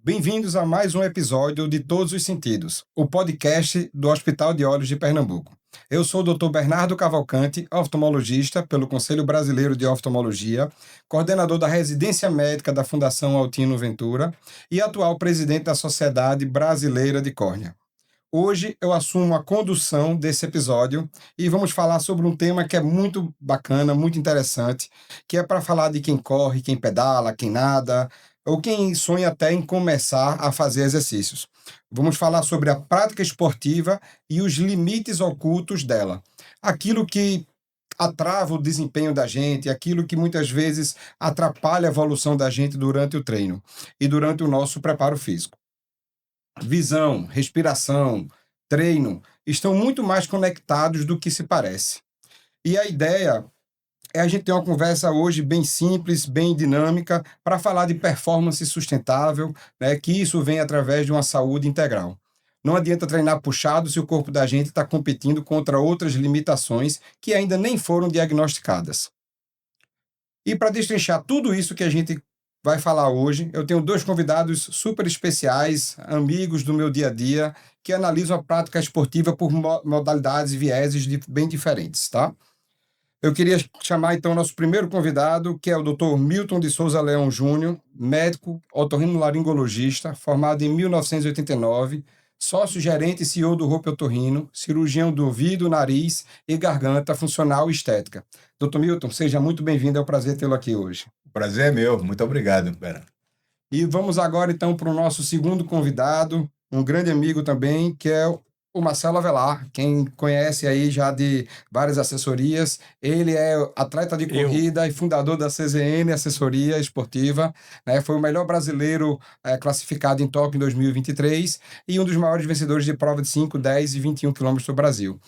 Bem-vindos a mais um episódio de Todos os Sentidos, o podcast do Hospital de Olhos de Pernambuco. Eu sou o Dr. Bernardo Cavalcante, oftalmologista pelo Conselho Brasileiro de Oftalmologia, coordenador da residência médica da Fundação Altino Ventura e atual presidente da Sociedade Brasileira de Córnea. Hoje eu assumo a condução desse episódio e vamos falar sobre um tema que é muito bacana, muito interessante, que é para falar de quem corre, quem pedala, quem nada, ou quem sonha até em começar a fazer exercícios. Vamos falar sobre a prática esportiva e os limites ocultos dela. Aquilo que atrava o desempenho da gente, aquilo que muitas vezes atrapalha a evolução da gente durante o treino e durante o nosso preparo físico. Visão, respiração, treino estão muito mais conectados do que se parece. E a ideia é a gente ter uma conversa hoje bem simples, bem dinâmica, para falar de performance sustentável, né, que isso vem através de uma saúde integral. Não adianta treinar puxado se o corpo da gente está competindo contra outras limitações que ainda nem foram diagnosticadas. E para destrinchar tudo isso que a gente vai falar hoje, eu tenho dois convidados super especiais, amigos do meu dia a dia, que analisam a prática esportiva por modalidades e vieses bem diferentes, tá? Eu queria chamar então o nosso primeiro convidado, que é o Dr. Milton de Souza Leão Júnior, médico otorrinolaringologista, formado em 1989, sócio-gerente e CEO do Hope Otorrino, cirurgião do ouvido, nariz e garganta funcional e estética. Dr. Milton, seja muito bem-vindo, é um prazer tê-lo aqui hoje. O prazer é meu, muito obrigado, Pera. E vamos agora então para o nosso segundo convidado, um grande amigo também, que é o Marcelo Avelar, quem conhece aí já de várias assessorias. Ele é atleta de corrida e fundador da CZN Assessoria Esportiva, né? Foi o melhor brasileiro classificado em Tóquio em 2023 e um dos maiores vencedores de prova de 5, 10 e 21 quilômetros do Brasil.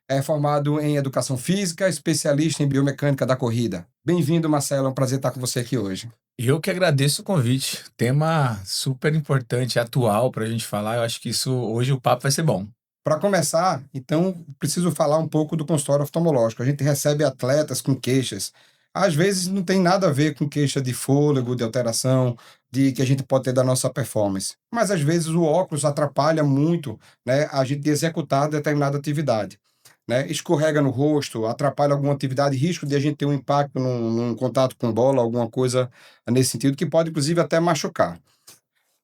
É formado em Educação Física, especialista em Biomecânica da Corrida. Bem-vindo, Marcelo, é um prazer estar com você aqui hoje. Eu que agradeço o convite. Tema super importante, atual para a gente falar. Eu acho que hoje o papo vai ser bom. Para começar, então, preciso falar um pouco do consultório oftalmológico. A gente recebe atletas com queixas. Às vezes não tem nada a ver com queixa de fôlego, de alteração, de que a gente pode ter da nossa performance. Mas às vezes o óculos atrapalha muito, né, a gente de executar determinada atividade. Né? Escorrega no rosto, atrapalha alguma atividade, risco de a gente ter um impacto num contato com bola, alguma coisa nesse sentido, que pode inclusive até machucar.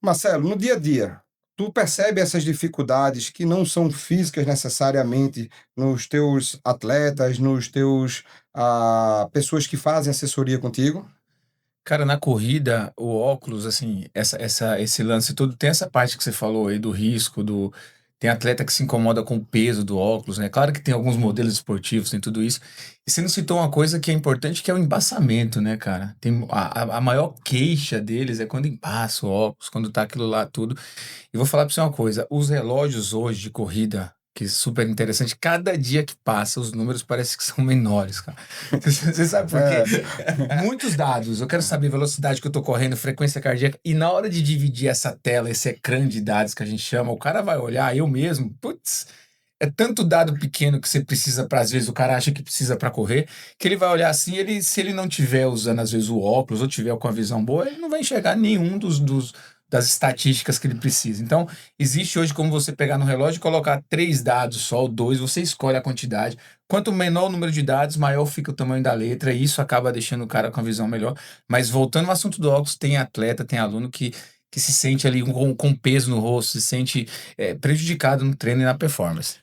Marcelo, no dia a dia, tu percebe essas dificuldades que não são físicas necessariamente nos teus atletas, nos teus pessoas que fazem assessoria contigo? Cara, na corrida, o óculos, assim, esse lance todo, tem essa parte que você falou aí do risco, tem atleta que se incomoda com o peso do óculos, né? Claro que tem alguns modelos esportivos, tem tudo isso. E você não citou uma coisa que é importante, que é o embaçamento, né, cara? A maior queixa deles é quando embaça o óculos, quando tá aquilo lá tudo. E vou falar pra você uma coisa, os relógios hoje de corrida, que é super interessante, cada dia que passa, os números parecem que são menores, cara. Você sabe por quê? Muitos dados, eu quero saber a velocidade que eu tô correndo, frequência cardíaca, e na hora de dividir essa tela, esse ecrã de dados que a gente chama, o cara vai olhar, eu mesmo, putz, é tanto dado pequeno que você precisa para, às vezes, o cara acha que precisa para correr, que ele vai olhar assim, se ele não tiver usando, às vezes, o óculos, ou tiver com a visão boa, ele não vai enxergar nenhum das estatísticas que ele precisa. Então, existe hoje como você pegar no relógio e colocar 3 dados só, ou 2, você escolhe a quantidade. Quanto menor o número de dados, maior fica o tamanho da letra, e isso acaba deixando o cara com a visão melhor. Mas voltando ao assunto do óculos, tem atleta, tem aluno que se sente ali com peso no rosto, se sente prejudicado no treino e na performance.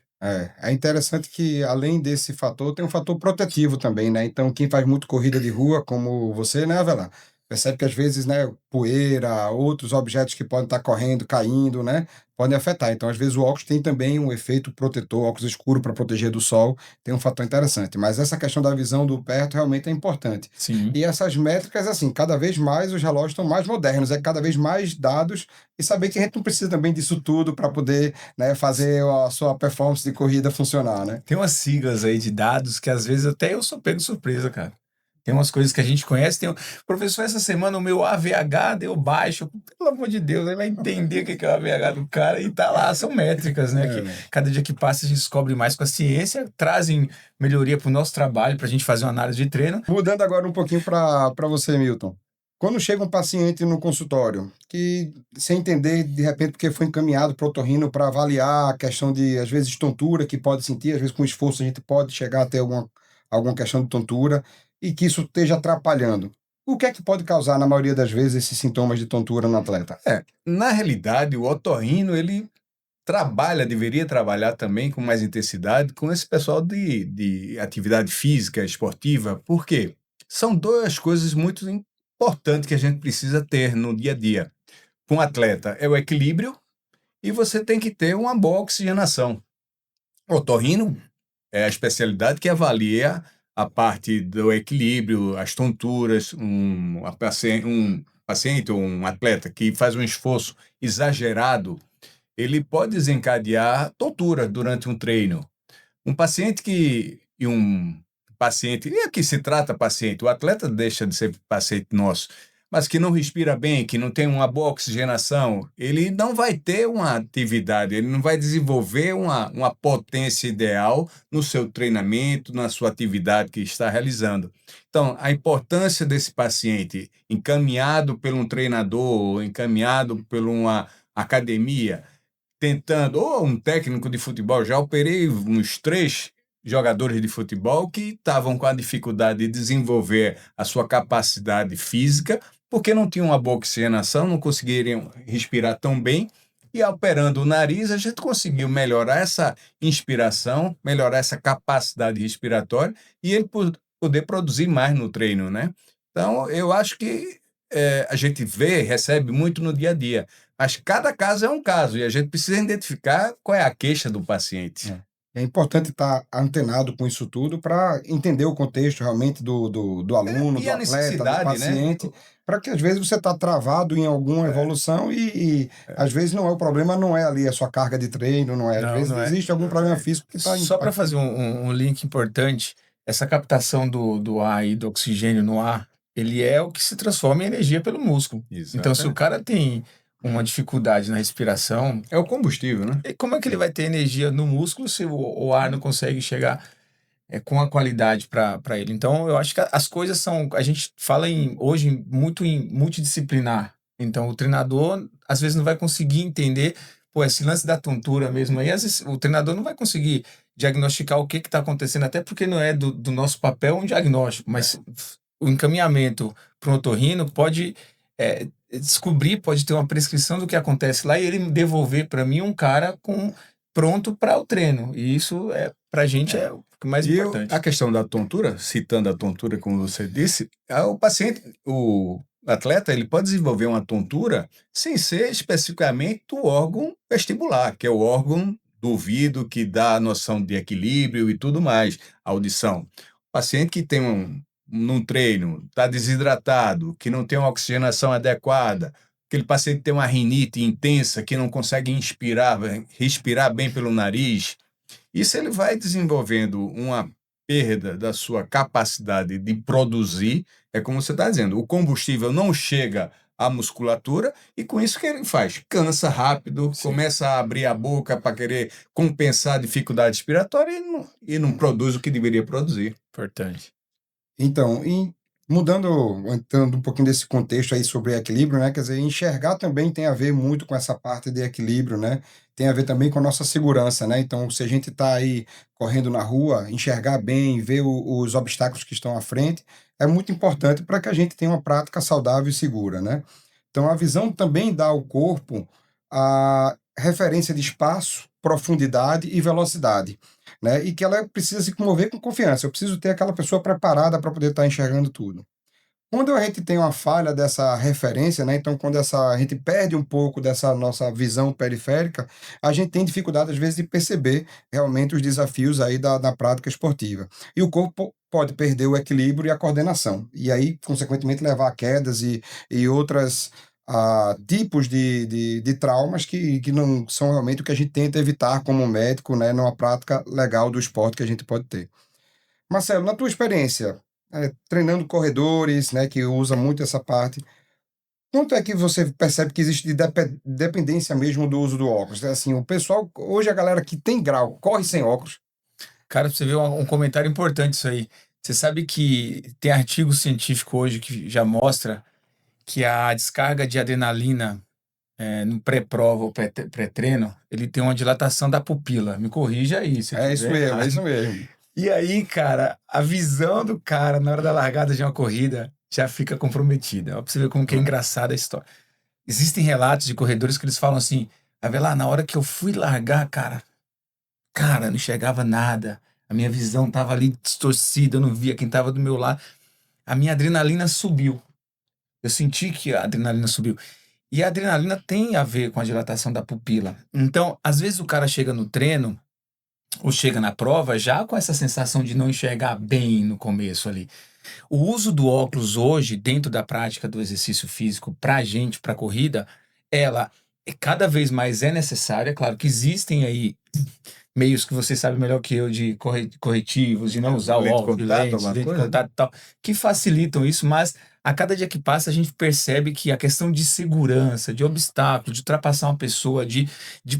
É interessante que, além desse fator, tem um fator protetivo também, né? Então, quem faz muito corrida de rua, como você, né, Avelar? Percebe que às vezes, né, poeira, outros objetos que podem estar correndo, caindo, né, podem afetar. Então, às vezes, o óculos tem também um efeito protetor, óculos escuro para proteger do sol, tem um fator interessante. Mas essa questão da visão do perto realmente é importante. Sim. E essas métricas, assim, cada vez mais os relógios estão mais modernos, cada vez mais dados, e saber que a gente não precisa também disso tudo para poder, né, fazer a sua performance de corrida funcionar, né? Tem umas siglas aí de dados que às vezes até eu sou pego de surpresa, cara. Tem umas coisas que a gente conhece. Professor, essa semana o meu AVH deu baixo. Pelo amor de Deus, ele vai entender o que é o AVH do cara e tá lá. São métricas, né? Que cada dia que passa a gente descobre mais com a ciência, trazem melhoria para o nosso trabalho, para a gente fazer uma análise de treino. Mudando agora um pouquinho para você, Milton. Quando chega um paciente no consultório, que sem entender, de repente, porque foi encaminhado para o otorrino para avaliar a questão de, às vezes, tontura que pode sentir, às vezes com esforço a gente pode chegar a ter alguma questão de tontura, e que isso esteja atrapalhando. O que é que pode causar, na maioria das vezes, esses sintomas de tontura no atleta? Na realidade, o otorrino, ele deveria trabalhar também com mais intensidade com esse pessoal de atividade física, esportiva. Por quê? São duas coisas muito importantes que a gente precisa ter no dia a dia. Com um atleta é o equilíbrio e você tem que ter uma boa oxigenação. O otorrino é a especialidade que avalia a parte do equilíbrio, as tonturas, um paciente ou um atleta que faz um esforço exagerado, ele pode desencadear tontura durante um treino. E aqui se trata paciente, o atleta deixa de ser paciente nosso, mas que não respira bem, que não tem uma boa oxigenação, ele não vai ter uma atividade, ele não vai desenvolver uma potência ideal no seu treinamento, na sua atividade que está realizando. Então, a importância desse paciente encaminhado por um treinador, encaminhado por uma academia, tentando, ou um técnico de futebol, já operei uns 3 jogadores de futebol que estavam com a dificuldade de desenvolver a sua capacidade física, porque não tinham uma boa oxigenação, não conseguiriam respirar tão bem, e operando o nariz, a gente conseguiu melhorar essa inspiração, melhorar essa capacidade respiratória, e ele poder produzir mais no treino, né? Então, eu acho que a gente recebe muito no dia a dia, mas cada caso é um caso, e a gente precisa identificar qual é a queixa do paciente. É importante estar antenado com isso tudo para entender o contexto realmente do aluno, E do a atleta, do necessidade, paciente, né? para que às vezes você está travado em alguma evolução e às vezes não é o problema, não é ali a sua carga de treino, não é. Às Não, vezes não é. existe algum problema físico que está Só para fazer um link importante, essa captação do ar e do oxigênio no ar, ele é o que se transforma em energia pelo músculo. Então, se o cara tem uma dificuldade na respiração, É o combustível, né? e como é que ele vai ter energia no músculo se o ar não consegue chegar com a qualidade para ele? Então, eu acho que as coisas são. A gente fala hoje muito em multidisciplinar. Então, o treinador às vezes não vai conseguir entender, pô, esse lance da tontura mesmo aí, às vezes o treinador não vai conseguir diagnosticar o que está acontecendo, até porque não é do nosso papel um diagnóstico, mas o encaminhamento para um otorrino pode descobrir, pode ter uma prescrição do que acontece lá e ele devolver para mim um cara pronto para o treino. E isso para a gente é o mais importante. A questão da tontura, citando a tontura, como você disse, o atleta, ele pode desenvolver uma tontura sem ser especificamente do órgão vestibular, que é o órgão do ouvido que dá a noção de equilíbrio e tudo mais, a audição. O paciente que tem num treino, está desidratado, que não tem uma oxigenação adequada, aquele paciente que tem uma rinite intensa, que não consegue respirar bem pelo nariz, isso ele vai desenvolvendo uma perda da sua capacidade de produzir, é como você está dizendo, o combustível não chega à musculatura e com isso o que ele faz? Cansa rápido, começa a abrir a boca para querer compensar a dificuldade respiratória e não produz o que deveria produzir. Importante. Então, entrando um pouquinho desse contexto aí sobre equilíbrio, né? Quer dizer, enxergar também tem a ver muito com essa parte de equilíbrio, né? Tem a ver também com a nossa segurança, né? Então, se a gente está aí correndo na rua, enxergar bem, ver os obstáculos que estão à frente, é muito importante para que a gente tenha uma prática saudável e segura, né? Então, a visão também dá ao corpo a referência de espaço, profundidade e velocidade, né? E que ela precisa se mover com confiança. Eu preciso ter aquela pessoa preparada para poder estar enxergando tudo. Quando a gente tem uma falha dessa referência, né? Então, quando a gente perde um pouco dessa nossa visão periférica, a gente tem dificuldade, às vezes, de perceber realmente os desafios aí da prática esportiva. E o corpo pode perder o equilíbrio e a coordenação. E aí, consequentemente, levar a quedas e outras tipos de traumas que não são realmente o que a gente tenta evitar como médico, né? Numa prática legal do esporte que a gente pode ter. Marcelo, na tua experiência, treinando corredores, né, que usa muito essa parte, quanto é que você percebe que existe de dependência mesmo do uso do óculos? Assim, o pessoal, hoje a galera que tem grau, corre sem óculos. Cara, você vê um comentário importante isso aí. Você sabe que tem artigo científico hoje que já mostra que a descarga de adrenalina no pré-prova ou pré-treino, ele tem uma dilatação da pupila. Me corrija aí, se eu É isso tiver mesmo, é errado. isso mesmo. E aí, cara, a visão do cara na hora da largada de uma corrida já fica comprometida. Ó, pra você ver como que é engraçada a história. Existem relatos de corredores que eles falam assim, Avelar, na hora que eu fui largar, cara, não enxergava nada. A minha visão tava ali distorcida, eu não via quem tava do meu lado. A minha adrenalina subiu. Eu senti que a adrenalina subiu. E a adrenalina tem a ver com a dilatação da pupila. Então, às vezes o cara chega no treino ou chega na prova já com essa sensação de não enxergar bem no começo ali. O uso do óculos hoje, dentro da prática do exercício físico, para a gente, para a corrida, ela cada vez mais é necessária. Claro que existem aí meios que você sabe melhor que eu de corretivos, de não usar o Lente de óculos, contato, lente alguma de coisa, né? contato e tal, que facilitam isso, mas a cada dia que passa a gente percebe que a questão de segurança, de obstáculo, de ultrapassar uma pessoa, de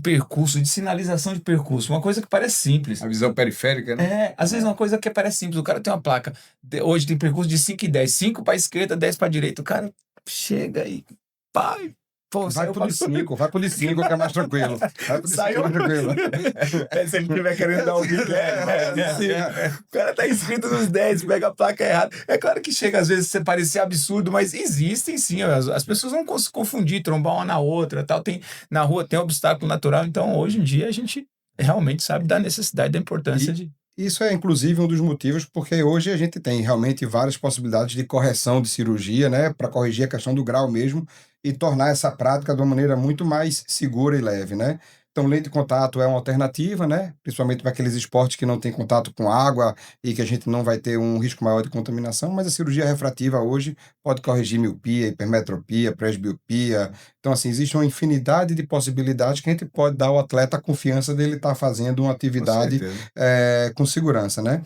percurso, de sinalização de percurso, uma coisa que parece simples. A visão periférica, né? Às vezes uma coisa que parece simples, o cara tem uma placa, hoje tem percurso de 5 e 10, 5 para a esquerda, 10 para a direita, o cara chega e pai, pô, Vai pro de 5, vai pro de 5 que é mais tranquilo. Vai pro de 5 Saiu. mais tranquilo. Se ele estiver querendo dar um migué, o cara tá inscrito nos 10, pega a placa errada. É claro que chega às vezes a parecer absurdo, mas existem sim. As pessoas vão se confundir, trombar uma na outra, tal. Na rua tem obstáculo natural, então hoje em dia a gente realmente sabe da necessidade, da importância de. Isso é, inclusive, um dos motivos porque hoje a gente tem realmente várias possibilidades de correção de cirurgia, né, para corrigir a questão do grau mesmo e tornar essa prática de uma maneira muito mais segura e leve, né? Então, lente de contato é uma alternativa, né? Principalmente para aqueles esportes que não têm contato com água e que a gente não vai ter um risco maior de contaminação, mas a cirurgia refrativa hoje pode corrigir miopia, hipermetropia, presbiopia. Então, assim, existe uma infinidade de possibilidades que a gente pode dar ao atleta a confiança dele estar fazendo uma Com atividade certeza. com segurança, né?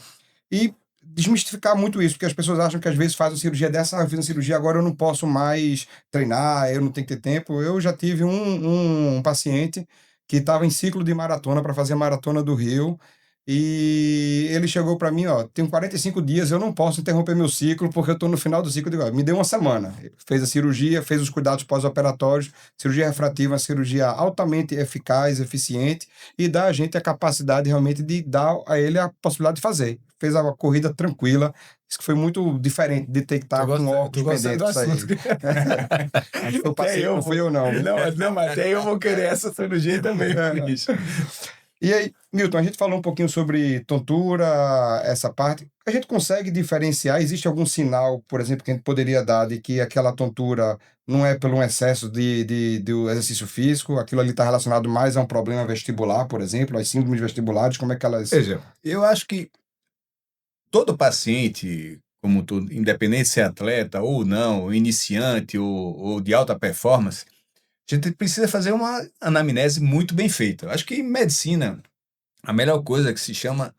E desmistificar muito isso, porque as pessoas acham que às vezes fazem cirurgia dessa, eu fiz uma cirurgia, agora eu não posso mais treinar, eu não tenho que ter tempo. Eu já tive um paciente que estava em ciclo de maratona para fazer a maratona do Rio, e ele chegou para mim, ó, tenho 45 dias, eu não posso interromper meu ciclo porque eu estou no final do ciclo. Eu digo, ó, me deu uma semana. Ele fez a cirurgia, fez os cuidados pós-operatórios, cirurgia refrativa, uma cirurgia altamente eficaz, eficiente, e dá a gente a capacidade realmente de dar a ele a possibilidade de fazer. Fez a corrida tranquila. Isso que foi muito diferente de ter que estar com óculos pendente pra sair. Acho que foi o paciente, não fui eu não. Não, mas até eu vou querer essa cirurgia também, bicho. E aí, Milton, a gente falou um pouquinho sobre tontura, essa parte. A gente consegue diferenciar? Existe algum sinal, por exemplo, que a gente poderia dar de que aquela tontura não é pelo excesso do exercício físico, aquilo ali está relacionado mais a um problema vestibular, por exemplo, as síndromes vestibulares, como é que elas... Veja, eu acho que todo paciente, como todo, independente se é atleta ou não, iniciante ou de alta performance, a gente precisa fazer uma anamnese muito bem feita. Eu acho que em medicina, a melhor coisa que se chama,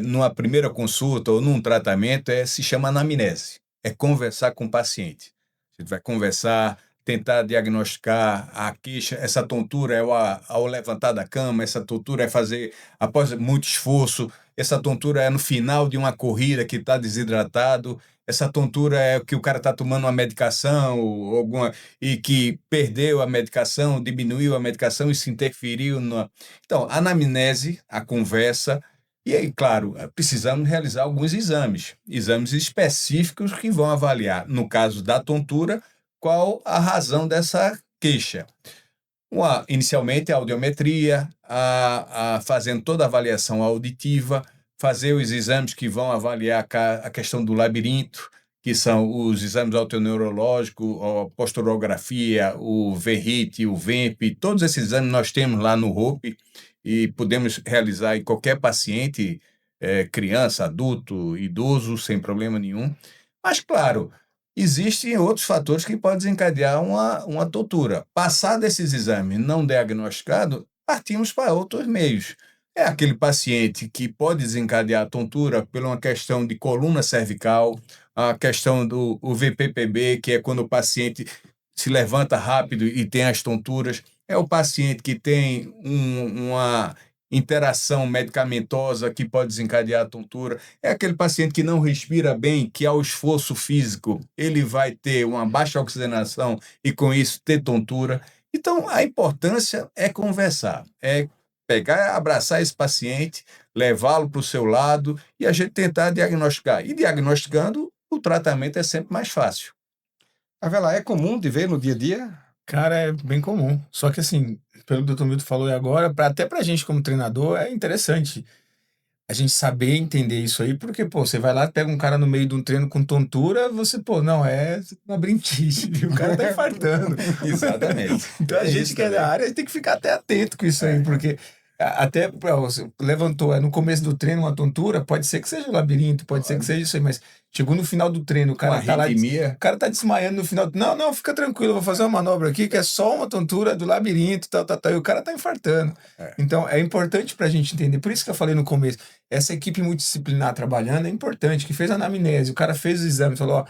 numa primeira consulta ou num tratamento, se chama anamnese. É conversar com o paciente. A gente vai conversar, tentar diagnosticar a queixa, essa tontura é ao levantar da cama, essa tontura é fazer após muito esforço, essa tontura é no final de uma corrida que está desidratado, essa tontura é que o cara está tomando uma medicação e que perdeu a medicação, diminuiu a medicação e se interferiu. Então, a anamnese, a conversa, e aí, claro, precisamos realizar alguns exames específicos que vão avaliar, no caso da tontura, qual a razão dessa queixa. Inicialmente, a audiometria, fazendo toda a avaliação auditiva, fazer os exames que vão avaliar a questão do labirinto, que são os exames autoneurológicos, a posturografia, o VRIT, o VEMP, todos esses exames nós temos lá no ROPE e podemos realizar em qualquer paciente, criança, adulto, idoso, sem problema nenhum. Mas, claro, existem outros fatores que podem desencadear uma tontura. Passar desses exames não diagnosticado, partimos para outros meios. É aquele paciente que pode desencadear a tontura por uma questão de coluna cervical, a questão do VPPB, que é quando o paciente se levanta rápido e tem as tonturas. É o paciente que tem uma interação medicamentosa que pode desencadear a tontura. É aquele paciente que não respira bem, que ao esforço físico ele vai ter uma baixa oxigenação e com isso ter tontura. Então, a importância é conversar, é pegar, abraçar esse paciente, levá-lo para o seu lado e a gente tentar diagnosticar. E diagnosticando, o tratamento é sempre mais fácil. Avela, é comum de ver no dia a dia? Cara, é bem comum. Só que assim, pelo que o Dr. Milton falou aí agora, até pra gente como treinador, é interessante a gente saber entender isso aí, porque, pô, você vai lá, pega um cara no meio de um treino com tontura, você, pô, não, é labirintite, o cara tá infartando. Exatamente. Então a gente que é da área tem que ficar até atento com isso aí, porque até você levantou no começo do treino uma tontura, pode ser que seja um labirinto, pode ser que seja isso aí, mas chegou no final do treino, o cara tá lá, o cara tá desmaiando no final. Não, fica tranquilo, eu vou fazer uma manobra aqui que é só uma tontura do labirinto, tal, e o cara tá infartando. Então é importante pra gente entender, por isso que eu falei no começo, essa equipe multidisciplinar trabalhando é importante, que fez a anamnese, o cara fez o exame, falou, ó,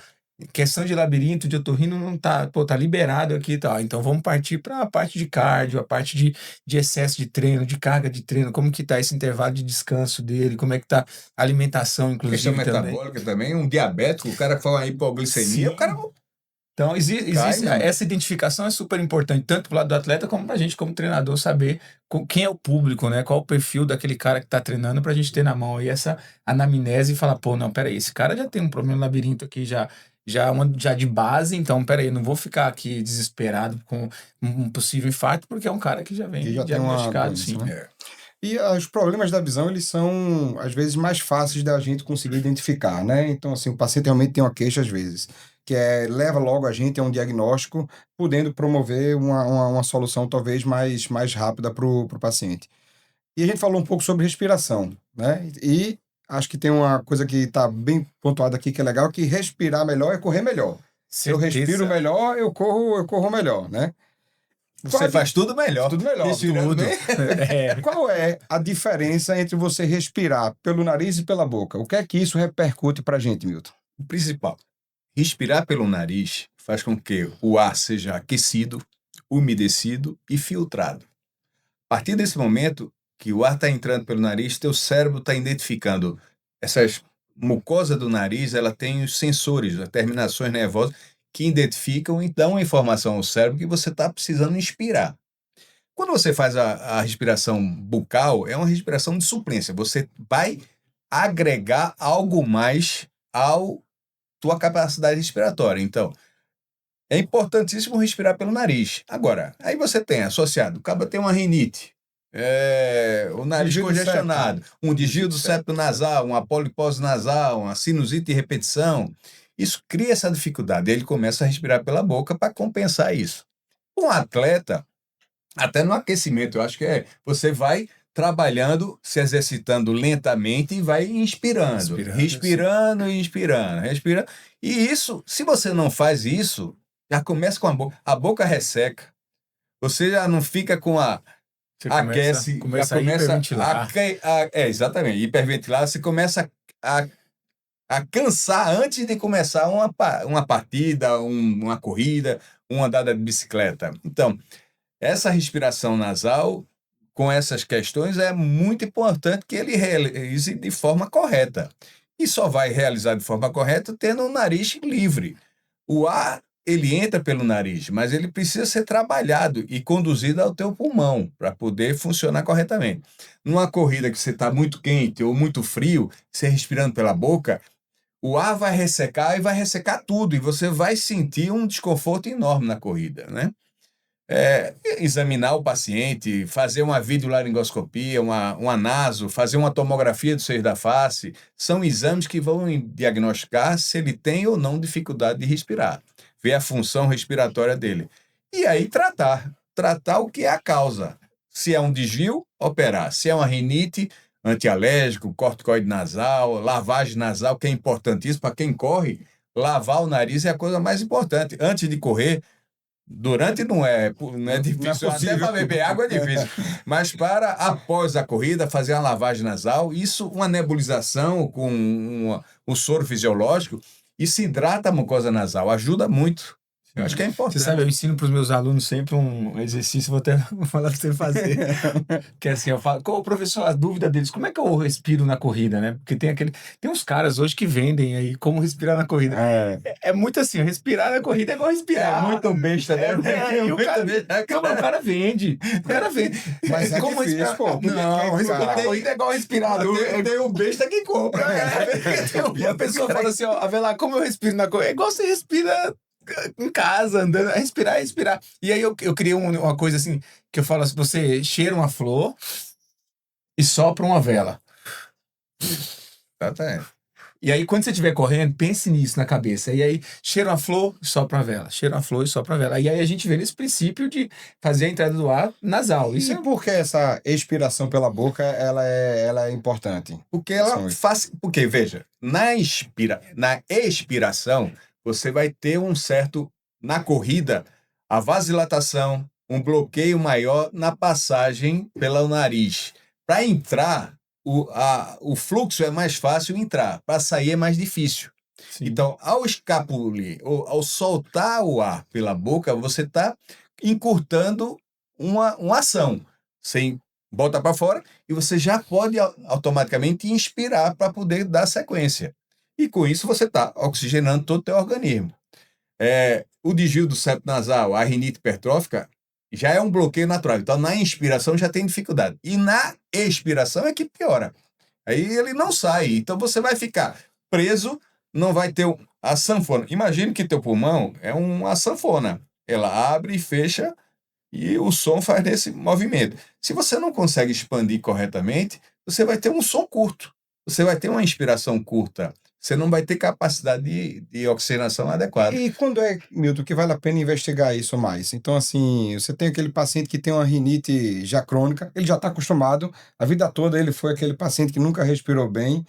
questão de labirinto, de otorrino não tá, pô, tá liberado aqui e tal. Então vamos partir para a parte de cardio, a parte de excesso de treino, de carga de treino, como que tá esse intervalo de descanso dele, como é que tá a alimentação, inclusive, questão metabólica também, um diabético, o cara que fala em hipoglicemia, Sim. o cara... Então, existe essa identificação é super importante, tanto pro lado do atleta como pra gente, como treinador, saber quem é o público, né? Qual o perfil daquele cara que tá treinando pra gente ter na mão aí essa anamnese e falar, pô, não, peraí, esse cara já tem um problema no labirinto aqui, já de base, então, peraí, não vou ficar aqui desesperado com um possível infarto, porque é um cara que já vem diagnosticado, sim. Né? E os problemas da visão, eles são, às vezes, mais fáceis da gente conseguir identificar, né? Então, assim, o paciente realmente tem uma queixa, às vezes, que leva logo a gente a um diagnóstico, podendo promover uma solução, talvez, mais rápida para o paciente. E a gente falou um pouco sobre respiração, né? E acho que tem uma coisa que está bem pontuada aqui, que é legal, que respirar melhor é correr melhor. Se eu respiro melhor, eu corro melhor, né? Você faz tudo melhor. Tudo melhor. Tudo. Qual é a diferença entre você respirar pelo nariz e pela boca? O que é que isso repercute para a gente, Milton? O principal, respirar pelo nariz faz com que o ar seja aquecido, umedecido e filtrado. A partir desse momento que o ar está entrando pelo nariz, teu cérebro está identificando essas mucosa do nariz, ela tem os sensores, as terminações nervosas que identificam e dão a informação ao cérebro que você está precisando inspirar. Quando você faz a respiração bucal, é uma respiração de suplência. Você vai agregar algo mais à tua capacidade respiratória. Então, é importantíssimo respirar pelo nariz. Agora, aí você tem associado, o cara tem uma rinite, o nariz congestionado, um desvio do septo nasal, uma polipose nasal, uma sinusite de repetição. Isso cria essa dificuldade. Ele começa a respirar pela boca para compensar isso. Um atleta, até no aquecimento, eu acho que você vai trabalhando, se exercitando lentamente e vai inspirando. Respirando e inspirando. E isso, se você não faz isso, já começa com a boca resseca. Você já não fica com aquece, começa a hiperventilar. Exatamente, hiperventilar, você começa a cansar antes de começar uma partida, uma corrida, uma andada de bicicleta. Então, essa respiração nasal, com essas questões, é muito importante que ele realize de forma correta. E só vai realizar de forma correta tendo o nariz livre. O ar, ele entra pelo nariz, mas ele precisa ser trabalhado e conduzido ao teu pulmão para poder funcionar corretamente. Numa corrida que você está muito quente ou muito frio, você respirando pela boca, o ar vai ressecar e vai ressecar tudo, e você vai sentir um desconforto enorme na corrida, né? Examinar o paciente, fazer uma videolaringoscopia, uma naso, fazer uma tomografia do seio da face, são exames que vão diagnosticar se ele tem ou não dificuldade de respirar, ver a função respiratória dele. E aí tratar o que é a causa. Se é um desvio, operar. Se é uma rinite, antialérgico, corticoide nasal, lavagem nasal, que é importantíssimo para quem corre. Lavar o nariz é a coisa mais importante. Antes de correr, durante não é difícil, até para beber água é difícil. Mas após a corrida, fazer uma lavagem nasal, isso, uma nebulização com um soro fisiológico, isso hidrata a mucosa nasal, ajuda muito. Eu acho que é importante. Você sabe, eu ensino para os meus alunos sempre um exercício, vou até falar para você fazer. Que é assim, eu falo, o professor, a dúvida deles, como é que eu respiro na corrida, né? Porque tem uns caras hoje que vendem aí como respirar na corrida. É muito assim, respirar na corrida é igual respirar. É muito besta, né? E o cara vende. O cara vende. Mas é Como difícil, respirar? pô. Não, respirar na Cara. corrida é igual respirar. Tem o besta que compra. E a pessoa fala assim, ó, Avelar, como eu respiro na corrida? É igual você respira em casa, andando, é respirar. E aí eu criei uma coisa assim, que eu falo assim, você cheira uma flor e sopra uma vela. E aí, quando você estiver correndo, pense nisso na cabeça. E aí, cheira uma flor e sopra uma vela. Cheira uma flor e sopra uma vela. E aí a gente vê nesse princípio de fazer a entrada do ar nasal. Isso E por que essa expiração pela boca ela é importante? Porque ela faz. Porque, veja, na expiração, você vai ter um certo. Na corrida, a vasodilatação, um bloqueio maior na passagem pelo nariz. Para entrar, o fluxo é mais fácil entrar, para sair é mais difícil. Sim. Então, ao escapulir, ou ao soltar o ar pela boca, você está encurtando uma ação. Você bota para fora e você já pode automaticamente inspirar para poder dar sequência. E com isso você está oxigenando todo o teu organismo. O desvio do septo nasal, a rinite hipertrófica, já é um bloqueio natural. Então, na inspiração já tem dificuldade. E na expiração é que piora. Aí ele não sai. Então, você vai ficar preso, não vai ter a sanfona. Imagine que teu pulmão é uma sanfona. Ela abre e fecha e o som faz nesse movimento. Se você não consegue expandir corretamente, você vai ter um som curto. Você vai ter uma inspiração curta. Você não vai ter capacidade de oxigenação adequada. E quando Milton, que vale a pena investigar isso mais? Então, assim, você tem aquele paciente que tem uma rinite já crônica, ele já está acostumado, a vida toda ele foi aquele paciente que nunca respirou bem.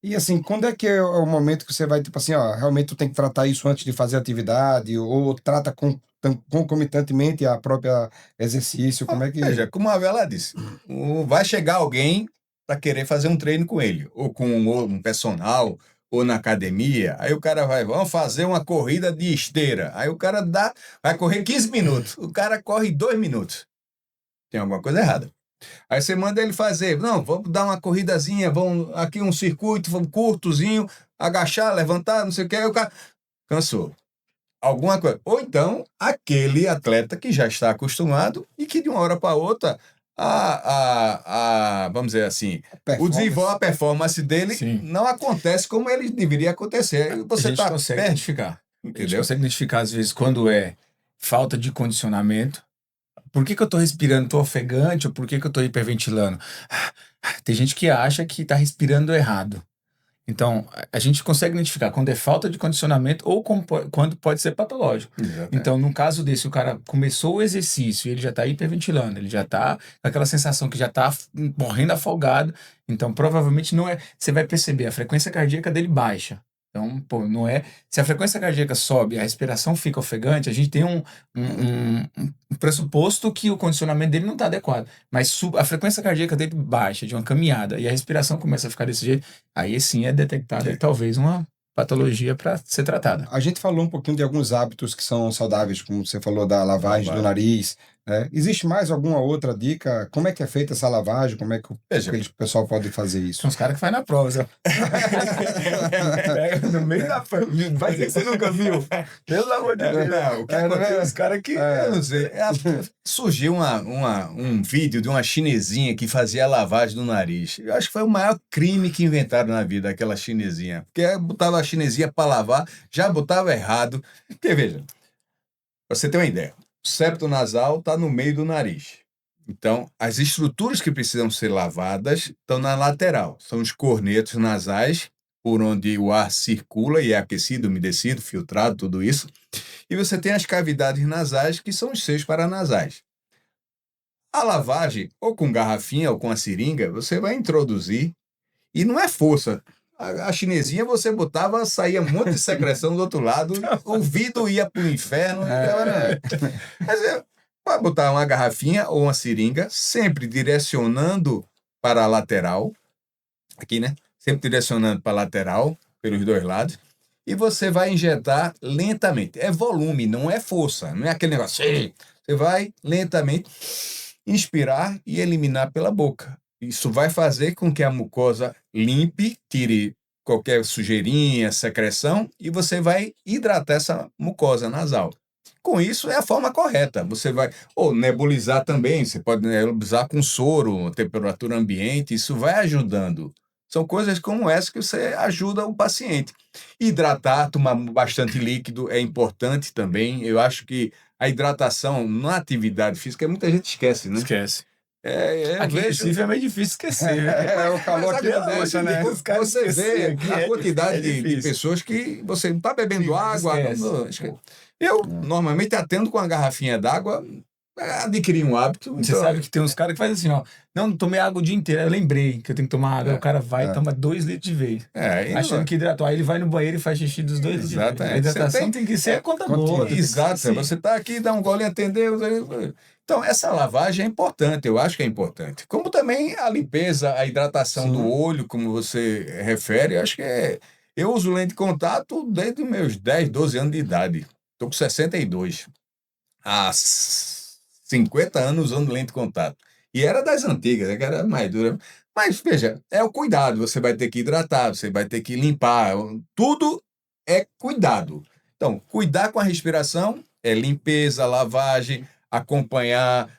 E, assim, quando é que é o momento que você vai, tipo assim, ó, realmente tu tem que tratar isso antes de fazer atividade, ou trata concomitantemente a própria exercício? Como é que... Veja, como a Vela disse, vai chegar alguém para querer fazer um treino com ele, ou com um personal, ou na academia, aí o cara vamos fazer uma corrida de esteira. Aí o cara vai correr 15 minutos, o cara corre 2 minutos. Tem alguma coisa errada. Aí você manda ele fazer, não, vamos dar uma corridazinha, vamos aqui um circuito, vamos curtozinho, agachar, levantar, não sei o que, aí o cara cansou. Alguma coisa. Ou então, aquele atleta que já está acostumado e que de uma hora para outra, vamos dizer assim, a performance dele não acontece como ele deveria acontecer. A gente consegue identificar. Entendeu? A gente consegue identificar, às vezes, quando é falta de condicionamento. Por que eu estou respirando? Estou ofegante ou por que eu estou hiperventilando? Tem gente que acha que está respirando errado. Então, a gente consegue identificar quando é falta de condicionamento ou quando pode ser patológico. Exatamente. Então, no caso desse, o cara começou o exercício e ele já está hiperventilando, ele já está com aquela sensação que já está morrendo afogado. Então, provavelmente não é... Você vai perceber, a frequência cardíaca dele baixa. Então, pô, não é... Se a frequência cardíaca sobe, a respiração fica ofegante, a gente tem um pressuposto que o condicionamento dele não está adequado. Mas a frequência cardíaca dele baixa de uma caminhada e a respiração começa a ficar desse jeito, aí sim é detectada talvez uma patologia para ser tratada. A gente falou um pouquinho de alguns hábitos que são saudáveis, como você falou da lavagem do nariz. Existe mais alguma outra dica? Como é que é feita essa lavagem? Como é que o pessoal pode fazer isso? São os caras que fazem na prova, sabe? No meio da prova. Vai dizer que você nunca viu. Pelo amor de Deus. Não, o que acontece? Os caras que... Eu não sei. Surgiu um vídeo de uma chinesinha que fazia a lavagem do nariz. Eu acho que foi o maior crime que inventaram na vida, aquela chinesinha. Porque botava a chinesinha para lavar, já botava errado. Porque, veja, pra você ter uma ideia, o septo nasal está no meio do nariz. Então, as estruturas que precisam ser lavadas estão na lateral. São os cornetos nasais, por onde o ar circula e é aquecido, umedecido, filtrado, tudo isso. E você tem as cavidades nasais, que são os seios paranasais. A lavagem, ou com garrafinha ou com a seringa, você vai introduzir, e não é força. A chinesinha você botava, saía um monte de secreção do outro lado, o vidro ia para o inferno. Mas vai botar uma garrafinha ou uma seringa, sempre direcionando para a lateral, aqui, né? Sempre direcionando para a lateral, pelos dois lados, e você vai injetar lentamente. É volume, não é força, não é aquele negócio. Você vai lentamente inspirar e eliminar pela boca. Isso vai fazer com que a mucosa limpe, tire qualquer sujeirinha, secreção, e você vai hidratar essa mucosa nasal. Com isso, é a forma correta. Você vai, ou nebulizar também, você pode nebulizar com soro, temperatura ambiente, isso vai ajudando. São coisas como essa que você ajuda o paciente. Hidratar, tomar bastante líquido é importante também. Eu acho que a hidratação na atividade física, muita gente esquece, né? Esquece. Eu Aqui em vejo... Recife é meio difícil esquecer, né? O calor aqui não deixa, né? Você vê a quantidade de difícil. pessoas que você não está bebendo água. Esquece. Eu, normalmente, atendo com uma garrafinha d'água, adquiri um hábito. Você sabe que tem uns caras que fazem assim, ó. Não tomei água o dia inteiro. Eu lembrei que eu tenho que tomar água. O cara vai e toma 2 litros de vez. Achando que hidratou. Aí ele vai no banheiro e faz xixi dos 2 litros de vez. A hidratação tem que ser a conta boa. Exato. Você está aqui, dá um golinho, atendeu. Então, essa lavagem é importante. Eu acho que é importante. Como também a limpeza, a hidratação do olho, como você refere. Eu acho que Eu uso lente de contato desde os meus 10, 12 anos de idade. Estou com 62. Há 50 anos usando lente de contato. E era das antigas, né, que era mais dura. Mas, veja, é o cuidado. Você vai ter que hidratar, você vai ter que limpar. Tudo é cuidado. Então, cuidar com a respiração é limpeza, lavagem, acompanhar,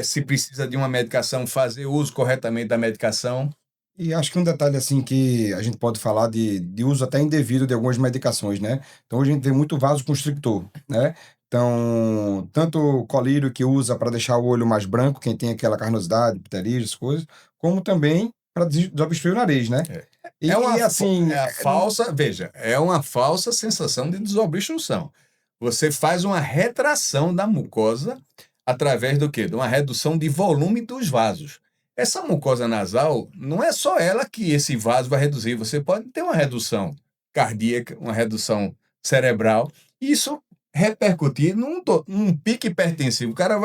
se precisa de uma medicação, fazer uso corretamente da medicação. E acho que um detalhe assim que a gente pode falar de uso até indevido de algumas medicações, né? Então hoje a gente vê muito vasoconstrictor, né? Então, tanto o colírio que usa para deixar o olho mais branco, quem tem aquela carnosidade, pterígio, essas coisas, como também para desobstruir o nariz, né? E assim, é uma falsa sensação de desobstrução. Você faz uma retração da mucosa através do quê? De uma redução de volume dos vasos. Essa mucosa nasal, não é só ela que esse vaso vai reduzir. Você pode ter uma redução cardíaca, uma redução cerebral. E isso repercutir num pique hipertensivo. O cara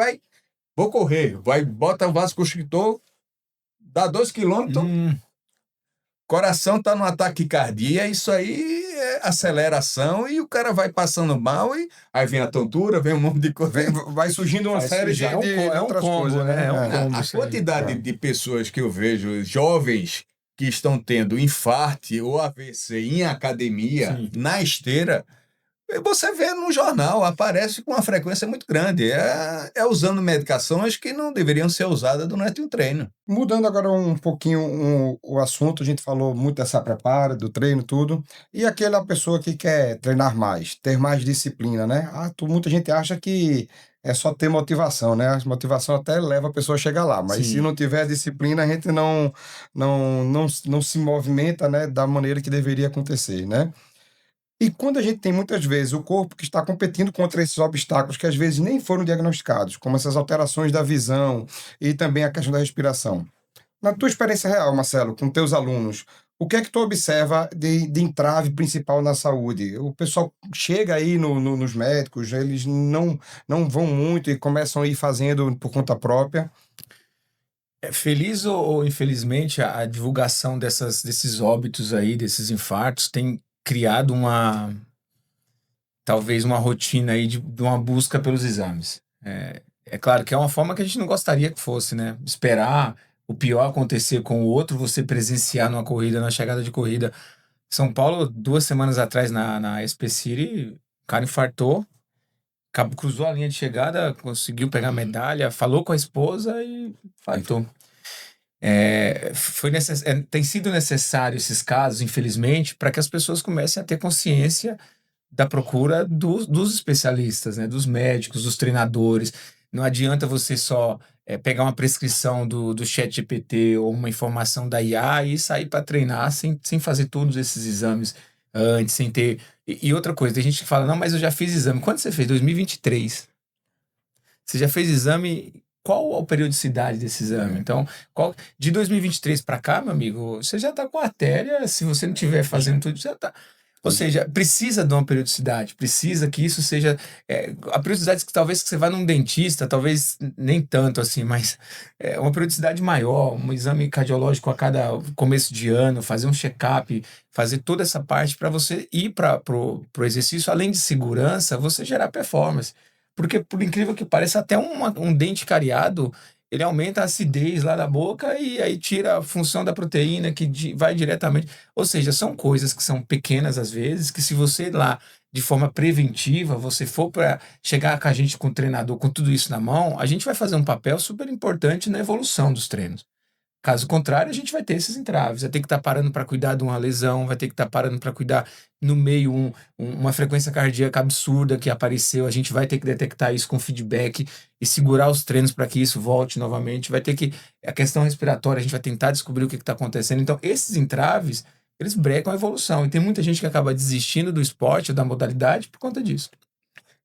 vou correr, bota o vasoconstrictor, dá 2 quilômetros, coração está no ataque cardíaco, isso aí é aceleração e o cara vai passando mal e aí vem a tontura, vem um monte de coisa. Vai surgindo uma série de outras coisas, né? A quantidade de pessoas que eu vejo, jovens, que estão tendo infarto ou AVC em academia, na esteira, você vê no jornal, aparece com uma frequência muito grande. É usando medicações que não deveriam ser usadas durante o treino. Mudando agora um pouquinho o assunto, a gente falou muito dessa prepara, do treino, tudo. E aquela pessoa que quer treinar mais, ter mais disciplina, né? Muita gente acha que é só ter motivação, né? A motivação até leva a pessoa a chegar lá, mas se não tiver disciplina, a gente não se movimenta, né, da maneira que deveria acontecer, né? E quando a gente tem muitas vezes o corpo que está competindo contra esses obstáculos que às vezes nem foram diagnosticados, como essas alterações da visão e também a questão da respiração. Na tua experiência real, Marcelo, com teus alunos, o que é que tu observa de entrave principal na saúde? O pessoal chega aí nos médicos, eles não vão muito e começam a ir fazendo por conta própria. Feliz ou infelizmente, a divulgação desses óbitos aí, desses infartos, tem criado talvez uma rotina aí de uma busca pelos exames. É claro que é uma forma que a gente não gostaria que fosse, né? Esperar o pior acontecer com o outro, você presenciar numa corrida, na chegada de corrida. São Paulo, 2 semanas atrás, na SP City, o cara infartou, cruzou a linha de chegada, conseguiu pegar a medalha, falou com a esposa e infartou. Tem sido necessário esses casos, infelizmente, para que as pessoas comecem a ter consciência da procura dos especialistas, né? Dos médicos, dos treinadores. Não adianta você só pegar uma prescrição do ChatGPT ou uma informação da IA e sair para treinar sem fazer todos esses exames antes, sem ter... E outra coisa, tem gente que fala, não, mas eu já fiz exame. Quando você fez? 2023. Você já fez exame... Qual a periodicidade desse exame? Então, de 2023 para cá, meu amigo, você já está com a artéria, se você não estiver fazendo tudo, já está... Ou seja, precisa de uma periodicidade, precisa que isso seja. A periodicidade que talvez que você vá num dentista, talvez nem tanto assim, mas uma periodicidade maior, um exame cardiológico a cada começo de ano, fazer um check-up, fazer toda essa parte para você ir para o exercício, além de segurança, você gerar performance. Porque, por incrível que pareça, até um dente cariado ele aumenta a acidez lá da boca e aí tira a função da proteína que vai diretamente. Ou seja, são coisas que são pequenas às vezes, que se você lá, de forma preventiva, você for para chegar com a gente, com o treinador, com tudo isso na mão, a gente vai fazer um papel super importante na evolução dos treinos. Caso contrário, a gente vai ter esses entraves. Vai ter que estar parando para cuidar de uma lesão, vai ter que estar parando para cuidar no meio uma frequência cardíaca absurda que apareceu. A gente vai ter que detectar isso com feedback e segurar os treinos para que isso volte novamente. Vai ter que. A questão respiratória, a gente vai tentar descobrir o que está acontecendo. Então, esses entraves, eles brecam a evolução. E tem muita gente que acaba desistindo do esporte ou da modalidade por conta disso.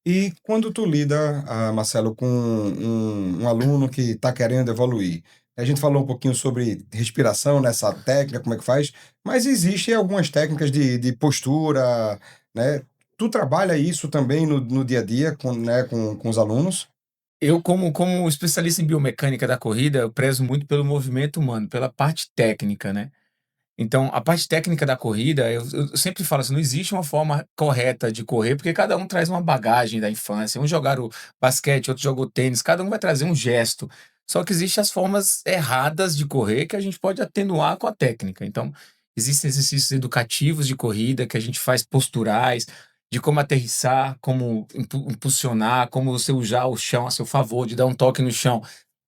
E quando tu lida, Marcelo, com um aluno que está querendo evoluir, a gente falou um pouquinho sobre respiração nessa técnica, como é que faz, mas existem algumas técnicas de postura, né? Tu trabalha isso também no dia a dia com os alunos? Eu, como especialista em biomecânica da corrida, eu prezo muito pelo movimento humano, pela parte técnica, né? Então, a parte técnica da corrida, eu sempre falo assim, não existe uma forma correta de correr, porque cada um traz uma bagagem da infância. Um jogaram basquete, outro jogou tênis, cada um vai trazer um gesto. Só que existem as formas erradas de correr que a gente pode atenuar com a técnica. Então, existem exercícios educativos de corrida que a gente faz posturais, de como aterrissar, como impulsionar, como você usar o chão a seu favor, de dar um toque no chão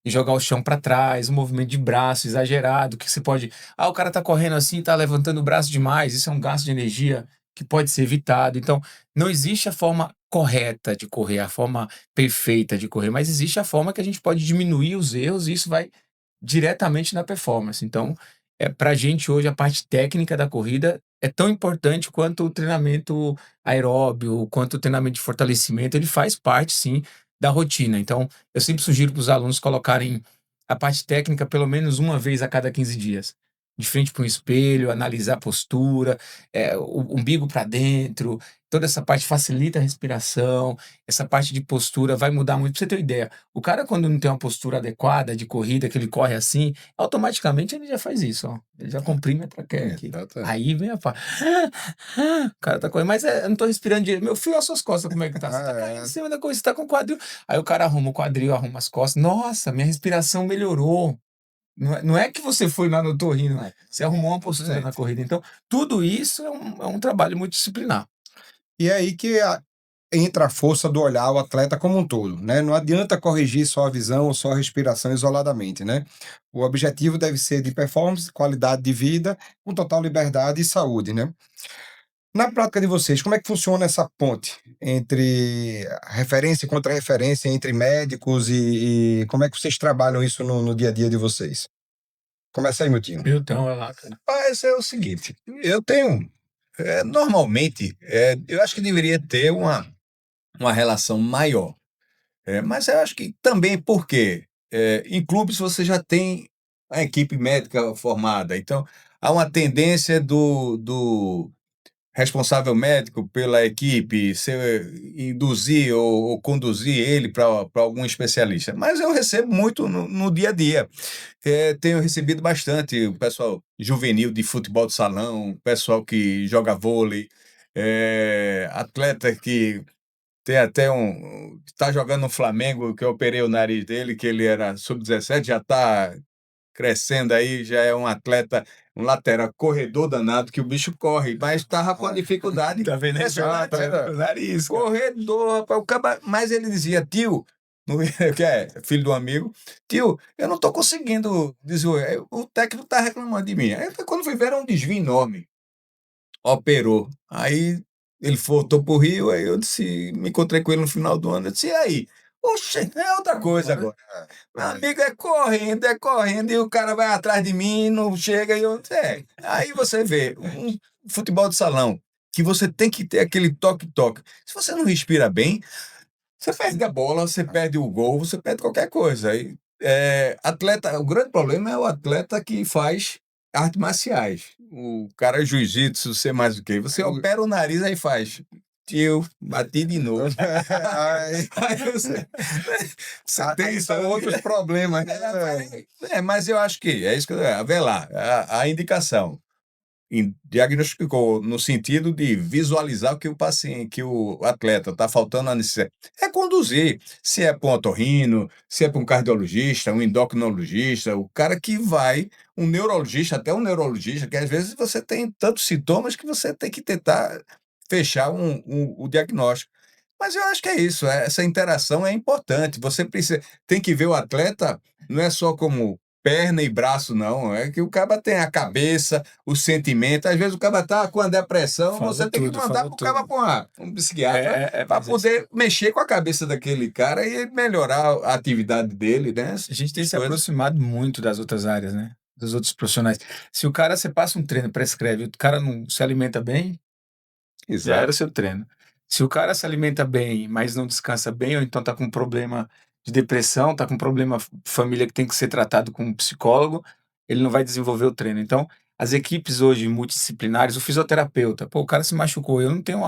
e jogar o chão para trás, um movimento de braço exagerado, que você pode. O cara tá correndo assim, tá levantando o braço demais, isso é um gasto de energia que pode ser evitado. Então, não existe a forma correta de correr, a forma perfeita de correr, mas existe a forma que a gente pode diminuir os erros e isso vai diretamente na performance. Então, para a gente hoje, a parte técnica da corrida é tão importante quanto o treinamento aeróbio, quanto o treinamento de fortalecimento, ele faz parte, sim, da rotina. Então, eu sempre sugiro para os alunos colocarem a parte técnica pelo menos uma vez a cada 15 dias. De frente para um espelho, analisar a postura, o umbigo para dentro, toda essa parte facilita a respiração, essa parte de postura vai mudar muito. Para você ter uma ideia, o cara quando não tem uma postura adequada de corrida, que ele corre assim, automaticamente ele já faz isso, ó. Ele já comprime a traqueia aqui. Aí vem a parte. O cara tá correndo, mas eu não tô respirando direito. Meu filho, olha as suas costas como é que tá. Você tá caindo em cima da coisa, você tá com o quadril. Aí o cara arruma o quadril, arruma as costas. Nossa, minha respiração melhorou. Não é que você foi lá no torrino, você arrumou uma postura na corrida. Então, tudo isso é um trabalho multidisciplinar. E é aí que entra a força do olhar o atleta como um todo, né? Não adianta corrigir só a visão ou só a respiração isoladamente, né? O objetivo deve ser de performance, qualidade de vida, com total liberdade e saúde, né? Na prática de vocês, como é que funciona essa ponte entre referência e contra-referência, entre médicos e como é que vocês trabalham isso no dia a dia de vocês? Começa aí, meu tio. Então, é lá, cara. Mas é o seguinte, eu tenho, normalmente, eu acho que deveria ter uma relação maior. Mas eu acho que também porque em clubes você já tem a equipe médica formada, então há uma tendência do responsável médico pela equipe induzir ou conduzir ele para algum especialista. Mas eu recebo muito no dia a dia. Tenho recebido bastante o pessoal juvenil de futebol de salão, o pessoal que joga vôlei, atleta que tem até está jogando no Flamengo, que eu operei o nariz dele, que ele era sub-17, já está crescendo aí, já é um atleta, um lateral, corredor danado, que o bicho corre, mas estava com a dificuldade. Tá vendo aí? impressionante, O nariz, cara. corredor, rapaz, mas ele dizia, tio, que é filho do amigo, tio, eu não estou conseguindo desenvolver, o técnico está reclamando de mim. Aí quando fui ver, era um desvio enorme. Operou. Aí ele voltou pro Rio, aí eu disse, me encontrei com ele no final do ano, eu disse, e aí? Oxe, é outra coisa agora. Meu amigo é correndo, e o cara vai atrás de mim, não chega, e eu... Aí você vê, um futebol de salão, que você tem que ter aquele toque-toque. Se você não respira bem, você perde a bola, você perde o gol, você perde qualquer coisa. Aí, atleta, o grande problema é o atleta que faz artes marciais. O cara jiu-jitsu, você mais o quê? Você opera o nariz aí faz. Eu bati de novo. Aí você tem são outros problemas, né? Mas eu acho que é isso que vê lá, a indicação. Diagnosticou no sentido de visualizar o que o paciente, que o atleta está faltando a necessidade. É conduzir, se é para um otorrino, se é para um cardiologista, um endocrinologista, o cara que vai, um neurologista, até um neurologista, que às vezes você tem tantos sintomas que você tem que tentar fechar o diagnóstico. Mas eu acho que é isso, essa interação é importante. Você tem que ver o atleta, não é só como perna e braço, não. É que o cara tem a cabeça, o sentimento. Às vezes o cara tá com a depressão, você tem que mandar pro cara para um psiquiatra para poder mexer com a cabeça daquele cara e melhorar a atividade dele, né? A gente tem se aproximado muito das outras áreas, né? Dos outros profissionais. Se o cara, você passa um treino, prescreve, o cara não se alimenta bem, já era o seu treino. Se o cara se alimenta bem, mas não descansa bem, ou então tá com problema de depressão, tá com problema família que tem que ser tratado com um psicólogo, ele não vai desenvolver o treino. Então, as equipes hoje multidisciplinares, o fisioterapeuta, pô, o cara se machucou, eu não tenho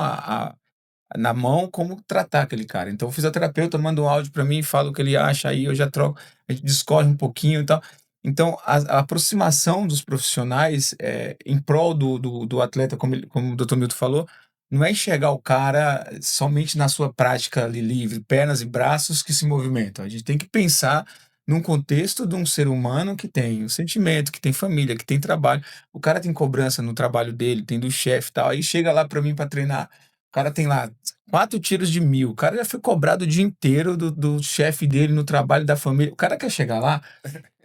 na mão como tratar aquele cara. Então, o fisioterapeuta manda um áudio para mim, fala o que ele acha, aí eu já troco, a gente discorre um pouquinho e tal. Então, a aproximação dos profissionais em prol do atleta, como o Dr. Milton falou, não é enxergar o cara somente na sua prática ali livre, pernas e braços que se movimentam. A gente tem que pensar num contexto de um ser humano que tem um sentimento, que tem família, que tem trabalho. O cara tem cobrança no trabalho dele, tem do chefe e tal. Aí chega lá para mim para treinar. O cara tem lá 4 tiros de 1.000. O cara já foi cobrado o dia inteiro do chefe dele no trabalho da família. O cara quer chegar lá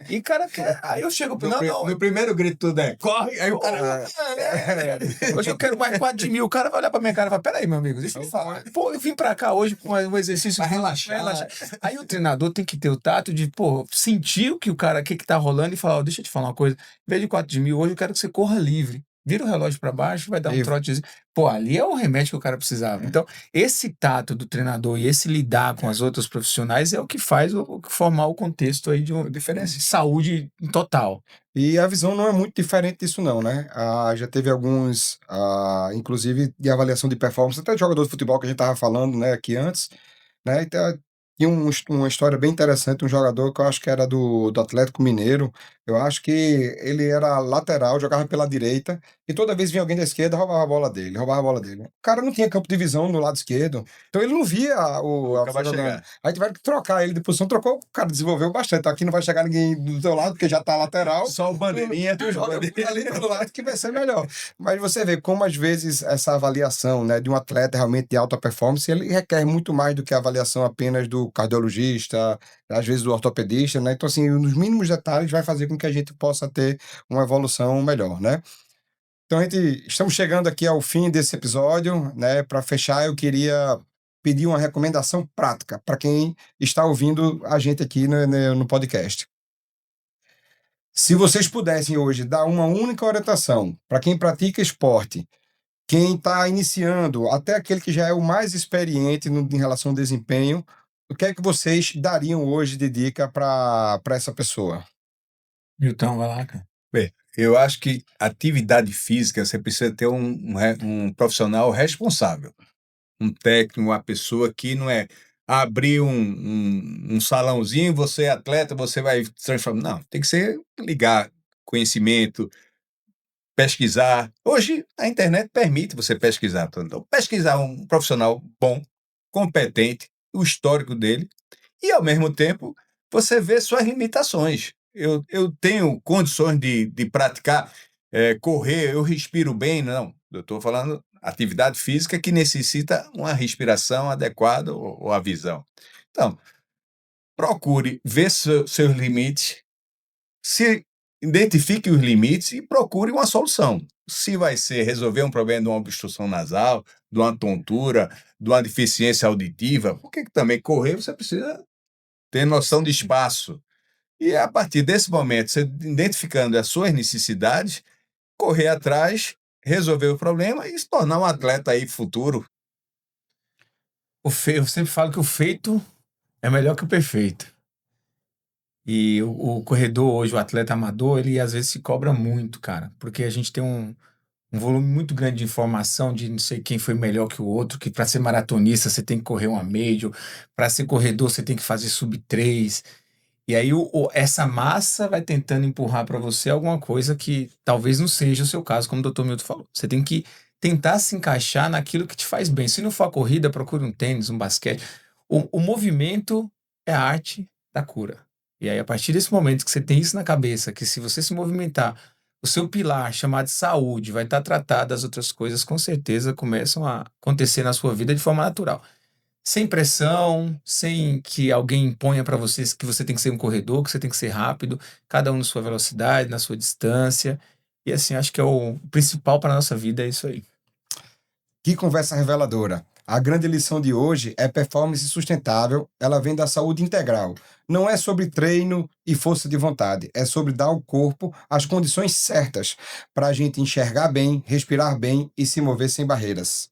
e o cara quer. Aí eu chego pro no primeiro grito tudo corre, aí o cara. Hoje eu quero mais 4 de 1.000. O cara vai olhar pra minha cara e falar: peraí, meu amigo, deixa eu te falar. Pô, eu vim pra cá hoje com um exercício. Pra relaxar. Aí o treinador tem que ter o tato de, pô, sentir o que o cara, que tá rolando e falar: ó, deixa eu te falar uma coisa. Em vez de 4 de 1.000, hoje eu quero que você corra livre. Vira o relógio para baixo, vai dar um trotezinho. Pô, ali é o remédio que o cara precisava. Então, esse tato do treinador e esse lidar com as outras profissionais é o que faz formar o contexto aí de uma diferença de saúde total. E a visão não é muito diferente disso não, né? Já teve alguns, inclusive de avaliação de performance, até de jogador de futebol que a gente estava falando, né, aqui antes, né? Então, tinha uma história bem interessante, um jogador que eu acho que era do Atlético Mineiro. Eu acho que ele era lateral, jogava pela direita, e toda vez vinha alguém da esquerda, roubava a bola dele, roubava a bola dele. O cara não tinha campo de visão no lado esquerdo, então ele não via a Vai chegar. Aí tiveram que trocar ele de posição, trocou, o cara desenvolveu bastante. Aqui não vai chegar ninguém do teu lado, porque já tá lateral. Só o bandeirinha. Tu joga ali do lado que vai ser melhor. Mas você vê como às vezes essa avaliação, né, de um atleta realmente de alta performance, ele requer muito mais do que a avaliação apenas do cardiologista, às vezes do ortopedista, né? Então, assim, nos mínimos detalhes vai fazer com que a gente possa ter uma evolução melhor, né? Então, estamos chegando aqui ao fim desse episódio, né? Para fechar, eu queria pedir uma recomendação prática para quem está ouvindo a gente aqui no podcast. Se vocês pudessem hoje dar uma única orientação para quem pratica esporte, quem está iniciando, até aquele que já é o mais experiente em relação ao desempenho, o que é que vocês dariam hoje de dica para essa pessoa? Milton, vai lá, cara. Bem, eu acho que atividade física você precisa ter um profissional responsável, um técnico, uma pessoa que não é abrir um salãozinho, você é atleta, você vai transformar. Não, tem que ser ligar conhecimento, pesquisar. Hoje a internet permite você pesquisar. Então, pesquisar um profissional bom, competente, o histórico dele, e ao mesmo tempo você vê suas limitações. Eu tenho condições de praticar, correr, eu respiro bem, não. Eu estou falando atividade física que necessita uma respiração adequada ou a visão. Então, procure ver seus limites, se identifique os limites e procure uma solução. Se vai ser resolver um problema de uma obstrução nasal, de uma tontura, de uma deficiência auditiva, porque também correr você precisa ter noção de espaço. E a partir desse momento, você identificando as suas necessidades, correr atrás, resolver o problema e se tornar um atleta aí futuro. Eu sempre falo que o feito é melhor que o perfeito. E o corredor hoje, o atleta amador, ele às vezes se cobra muito, cara, porque a gente tem um volume muito grande de informação de não sei quem foi melhor que o outro, que para ser maratonista você tem que correr uma major, para ser corredor você tem que fazer sub 3. E aí essa massa vai tentando empurrar para você alguma coisa que talvez não seja o seu caso, como o Dr. Milton falou. Você tem que tentar se encaixar naquilo que te faz bem. Se não for a corrida, procure um tênis, um basquete. O movimento é a arte da cura. E aí, a partir desse momento que você tem isso na cabeça, que se você se movimentar, o seu pilar chamado saúde vai estar tratado, as outras coisas com certeza começam a acontecer na sua vida de forma natural. Sem pressão, sem que alguém imponha para você que você tem que ser um corredor, que você tem que ser rápido, cada um na sua velocidade, na sua distância. E assim, acho que é o principal para a nossa vida, é isso aí. Que conversa reveladora. A grande lição de hoje é performance sustentável, ela vem da saúde integral. Não é sobre treino e força de vontade, é sobre dar ao corpo as condições certas para a gente enxergar bem, respirar bem e se mover sem barreiras.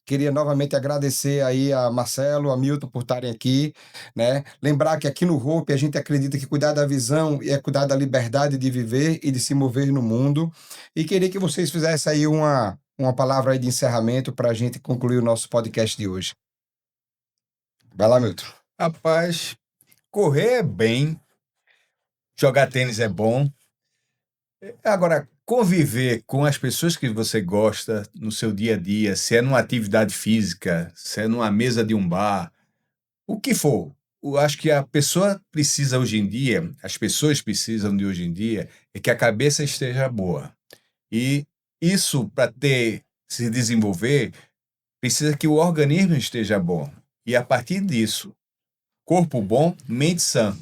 Queria novamente agradecer aí a Marcelo, a Milton por estarem aqui, né? Lembrar que aqui no Hope a gente acredita que cuidar da visão é cuidar da liberdade de viver e de se mover no mundo. E queria que vocês fizessem aí uma palavra aí de encerramento para a gente concluir o nosso podcast de hoje. Vai lá, Milton. Rapaz, correr é bem, jogar tênis é bom. Agora, conviver com as pessoas que você gosta no seu dia a dia, se é numa atividade física, se é numa mesa de um bar, o que for. Eu acho que a pessoa precisa hoje em dia, as pessoas precisam de hoje em dia, é que a cabeça esteja boa. E isso, para se desenvolver, precisa que o organismo esteja bom. E a partir disso, corpo bom, mente sã.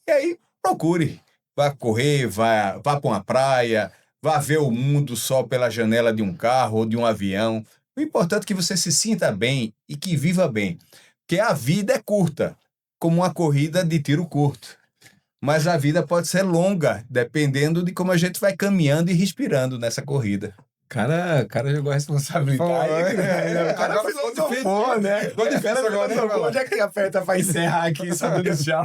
E aí, procure. Vá correr, vá para uma praia, vá ver o mundo só pela janela de um carro ou de um avião. O importante é que você se sinta bem e que viva bem. Porque a vida é curta, como uma corrida de tiro curto. Mas a vida pode ser longa, dependendo de como a gente vai caminhando e respirando nessa corrida. Cara jogou a responsabilidade. O cara filosofou, né? Onde é que aperta pra encerrar aqui, sabe, no chão?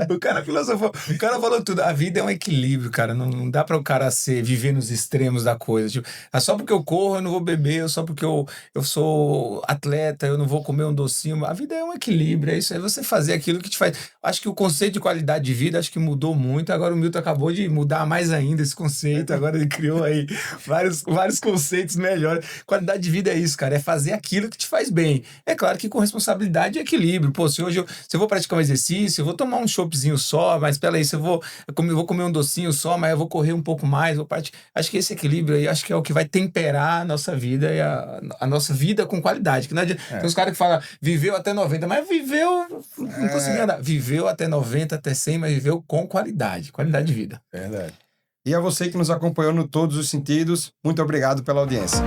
O cara filosofou. O cara falou tudo. A vida é um equilíbrio, cara. Não dá pra o cara viver nos extremos da coisa. Tipo, só porque eu corro, eu não vou beber. Só porque eu sou atleta, eu não vou comer um docinho. A vida é um equilíbrio. É isso. É você fazer aquilo que te faz. Acho que o conceito de qualidade de vida, acho que mudou muito. Agora o Milton acabou de mudar mais ainda esse conceito. Agora ele criou aí vários conceitos melhores. Qualidade de vida é isso, cara. É fazer aquilo que te faz bem. É claro que com responsabilidade e equilíbrio. Pô, se hoje eu vou praticar um exercício, eu vou tomar um choppzinho só, mas peraí, se eu vou comer um docinho só, mas eu vou correr um pouco mais. Acho que esse equilíbrio aí, acho que é o que vai temperar a nossa vida e a nossa vida com qualidade. Que não adianta, tem uns caras que falam, viveu até 90, mas viveu, não conseguiu andar. Viveu até 90, até 100, mas viveu com qualidade de vida. Verdade. E a você que nos acompanhou no Todos os Sentidos, muito obrigado pela audiência.